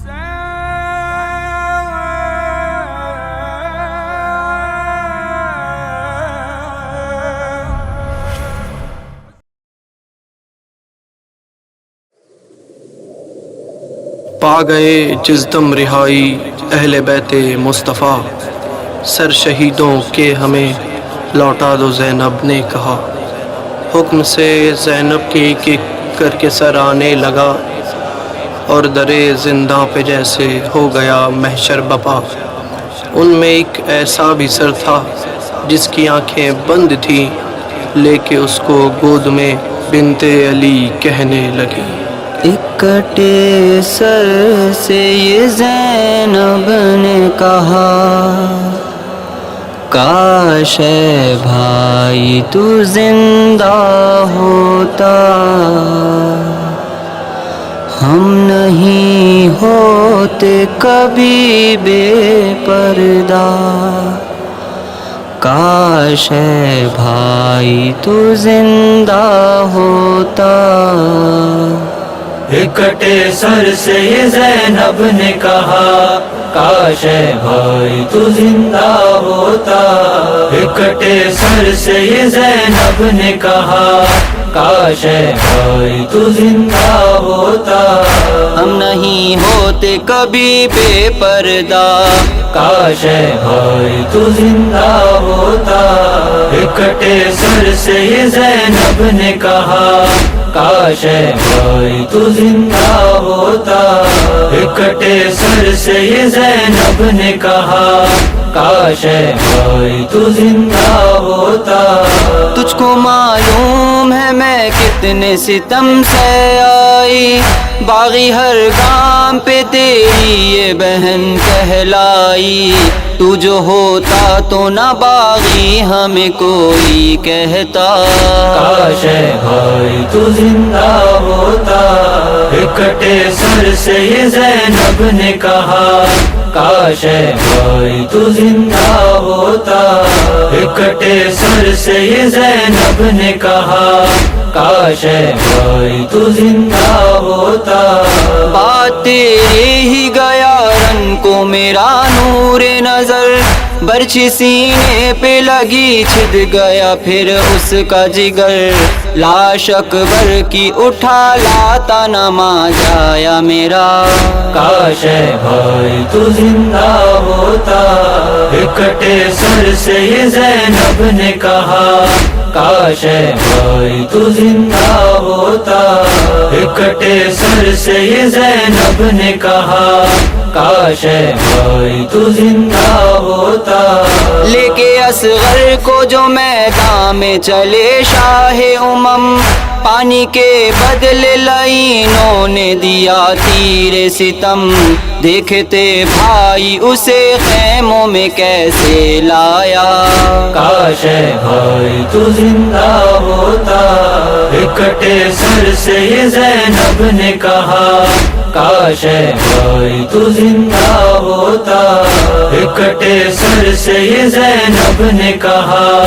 پا گئے جس دم رہائی اہل بیت مصطفیٰ، سر شہیدوں کے ہمیں لوٹا دو زینب نے کہا۔ حکم سے زینب کی ایک ایک کر کے سر آنے لگا، اور درے زندہ پہ جیسے ہو گیا محشر بپا۔ ان میں ایک ایسا بھی سر تھا جس کی آنکھیں بند تھیں، لے کے اس کو گود میں بنت علی کہنے لگی۔ اکٹے سر سے یہ زینب نے کہا، کاش اے بھائی تو زندہ ہوتا، ہم نہیں ہوتے کبھی بے پردہ، کاش اے بھائی تو زندہ ہوتا۔ اکٹے سر سے یہ زینب نے کہا، کاش اے بھائی تو زندہ ہوتا۔ اکٹے سر سے یہ زینب نے کہا، کاش اے بھائی تو زندہ ہوتا۔ ہم نہیں ہوتے کبھی بے پردہ، کاش اے بھائی تو زندہ ہوتا۔ اکٹے سر سے یہ زینب نے کہا، کاش اے بھائی تو زندہ ہوتا۔ اکٹے سر سے یہ زینب نے کہا، کاش اے بھائی تو زندہ ہوتا۔ تجھ کو معلوم ہے میں کتنے ستم سے آئی، باغی ہر گام پہ تیری یہ بہن کہلائی، تو جو ہوتا تو نہ باغی ہمیں کوئی کہتا، کاش اے بھائی تو زندہ ہوتا۔ اکٹے سر سے یہ زینب نے کہا، کاش اے بھائی تو زندہ ہوتا۔ اکٹے سر سے یہ زینب نے کہا، کاش اے بھائی تو زندہ ہوتا۔ بات تیرے ہی گیا رن کو میرا نور نظر، برچھی سینے پہ لگی چھد گیا پھر اس کا جگر، لاش اکبر کی اٹھا لاتا نہ جایا میرا، کاش اے بھائی تو زندہ ہوتا۔ اکٹے سر سے یہ زینب نے کہا، کاش اے بھائی تو زندہ ہوتا۔ اکٹے سر سے یہ زینب نے کہا، کاش اے بھائی تو زندہ ہوتا۔ لے کے اصغر کو جو میدان میں چلے شاہ امم، پانی کے بدلے لعینوں نے دیا تیر ستم، دیکھتے بھائی اسے خیموں میں کیسے لایا، کاش اے بھائی تو زندہ ہوتا۔ اکٹے سر سے یہ زینب نے کہا، کاش اے بھائی تو زندہ ہوتا۔ اکٹے سر سے یہ زینب نے کہا،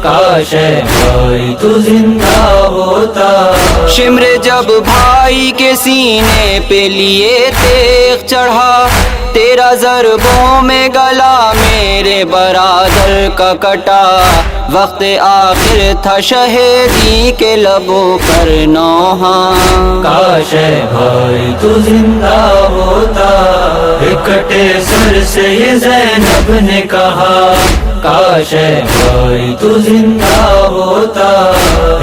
کاش اے بھائی تو زندہ ہوتا۔ شمر جب بھائی کے سینے پہ لیے تیغ چڑھا، تیرا ضربوں میں گلا میرے برادر کا کٹا، وقت آخر تھا شہیدی کے لبوں پر نوحہ، کاش اے بھائی تو زندہ ہوتا۔ اکٹے سر سے یہ زینب نے کہا، کاش اے بھائی تو زندہ ہوتا۔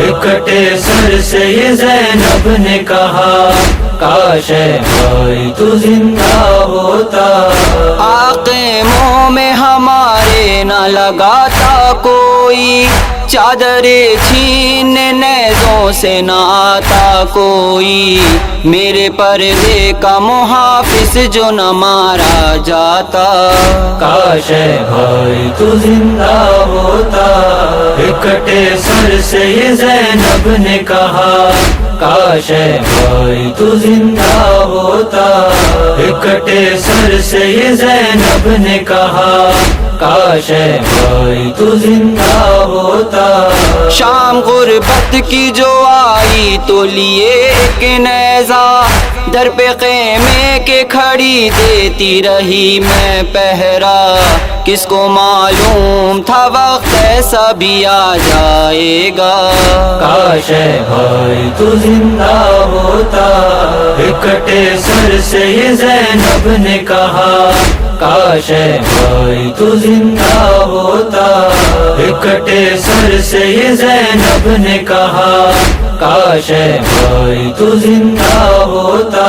اکٹے سر سے یہ زینب نے کہا، کاش اے بھائی تو زندہ ہوتا۔ آقے منہ میں ہمارے نہ لگاتا کوئی، چادریں چھین نیزوں سے نہ آتا کوئی، میرے پردے کا محافظ جو نہ مارا جاتا، کاش اے بھائی تو زندہ ہوتا۔ اکٹے سر سے یہ زینب نے کہا، کاش اے بھائی تو زندہ ہوتا۔ اکٹے سر سے یہ زینب نے کہا، کاش اے بھائی تو زندہ ہوتا۔ شام غربت کی جو آئی تو لیے ایک نیزہ، در پہ خیمے کے کھڑی دیتی رہی میں پہرا، کس کو معلوم تھا وقت ایسا بھی آ جائے گا۔ کاش اے بھائی تو زندہ ہوتا، ایک کٹے سر سے یہ زینب نے کہا۔ کاش اے بھائی تو زندہ ہوتا، ایک کٹے سر سے یہ زینب نے کہا۔ کاش اے بھائی تو زندہ ہوتا۔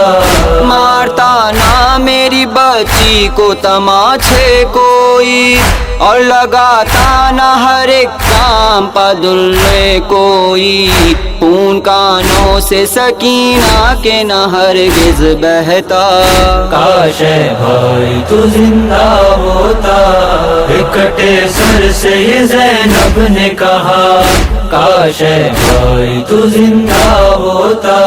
مارتا نہ میری بچی کو تماچے کوئی، اور لگاتا نہ ہر ایک کام پہ دلے کوئی، خون کانوں سے سکینہ کے نہ ہرگز بہتا۔ کاش اے بھائی تو زندہ ہوتا، ایک کٹے سر سے یہ زینب نے کہا۔ کاش اے بھائی تو زندہ ہوتا،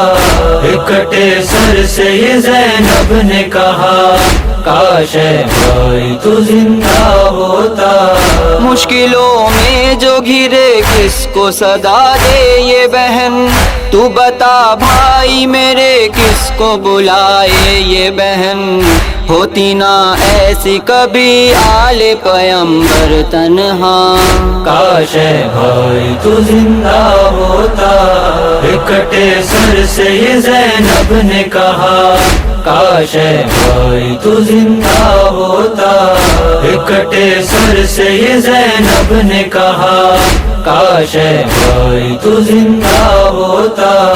ایک کٹے سر سے یہ زینب نے کہا۔ کاش اے بھائی تو زندہ ہوتا۔ مشکلوں میں جو گھرے کس کو صدا دے یہ بہن، تو بتا بھائی میرے کس کو بلائے یہ بہن، ہوتی نہ ایسی کبھی آل پیمبر تنہا۔ کاش اے بھائی تو زندہ ہوتا، ایک کٹے سر سے یہ زینب نے کہا۔ کاش اے بھائی تو زندہ ہوتا، ایک کٹے سر سے یہ زینب نے کہا۔ کاش اے بھائی تو زندہ ہوتا۔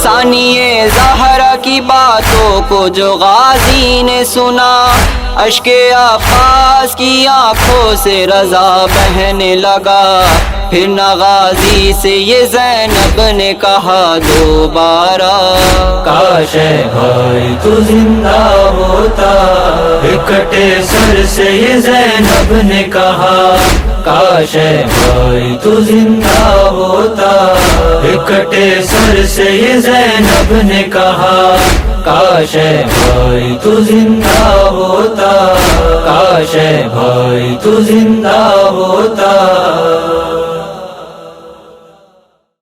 ثانیہ زہرا کی باتوں کو جو غازی نے سنا، اشک عباس کی آنکھوں سے رضا بہنے لگا، پھر نہ غازی سے یہ زینب نے کہا دوبارہ۔ کاش اے بھائی تو زندہ ہوتا، ایک کٹے سر سے یہ زینب نے کہا۔ کاش اے بھائی تو زندہ ہوتا، ایک کٹے سر سے یہ زینب نے کہا۔ کاش اے بھائی تو زندہ ہوتا، کاش اے بھائی تو زندہ ہوتا۔